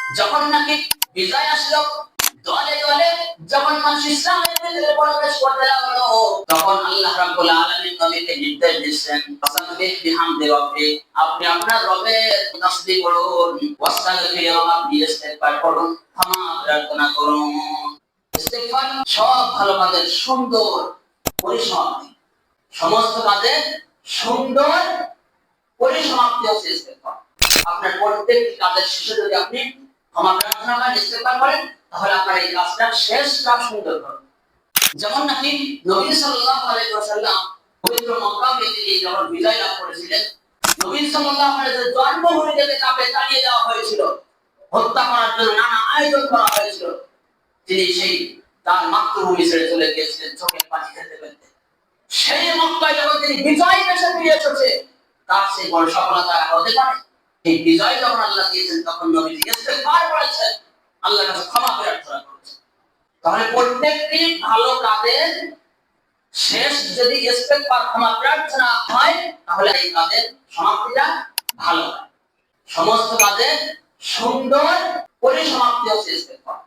যখন নাকি বিজয় আসলো, দলে দলে যখন মানুষ ইসলামের ভিতরে প্রবেশ করতে লাগলো, তখন আল্লাহ রাব্বুল আলামিন নবীকে নির্দেশ দিচ্ছেন, ফাসাব্বিহ বিহামদি রাব্বিক, আপনি আপনার রবের তাসবিহ করুন, ওয়াস্তাগফিরু, আপনি ইস্তিগফার করুন, ক্ষমা প্রার্থনা করুন। ইস্তিগফার সব ভালো কাজের সুন্দর পরিসমাপ্তি, সমস্ত কাজের সুন্দর পরিসমাপ্তি হচ্ছে ইস্তিগফার। আপনার প্রত্যেকটি কাজের শেষে যদি আপনি ক্ষমা প্রার্থনা করেন, ইস্তিগফার করেন, তাহলে আপনার এই কাজটা শেষ কাজ সুন্দর হবে। যেমন নাকি নবী সাল্লাল্লাহু আলাইহি ওয়াসাল্লাম পবিত্র মক্কা থেকে যখন বিজয় লাভ করেছিলেন, নবী সাল্লাল্লাহু আলাইহি ওয়াসাল্লাম জন্মভূমি থেকে তাকে তাড়িয়ে দেওয়া হয়েছিল, হত্যা করার জন্য নানা আয়োজন করা হয়েছিল। তিনি সেই তার মাতৃভূমি ছেড়ে চলে গিয়েছিলেন চোখের পানি ফেলতে ফেলতে। সেই মক্কায় যখন তিনি বিজয় এসে ফিরে এসেছে, তার সেই বড় সফলতা হতে পারে? এই বিজয় যখন আল্লাহ দিয়েছেন, তখন নবীজি ইস্তিগফার করেছেন, আল্লাহর কাছে ক্ষমা প্রার্থনা করেছেন। তাহলে প্রত্যেকটি ভালো কাজের শেষ যদি ইস্তিগফার ক্ষমা প্রার্থনা হয়, তাহলে এই কাজের সমাপ্তিটা ভালো হয়। সমস্ত কাজের সুন্দর পরিসমাপ্তি হচ্ছে ইস্তিগফার।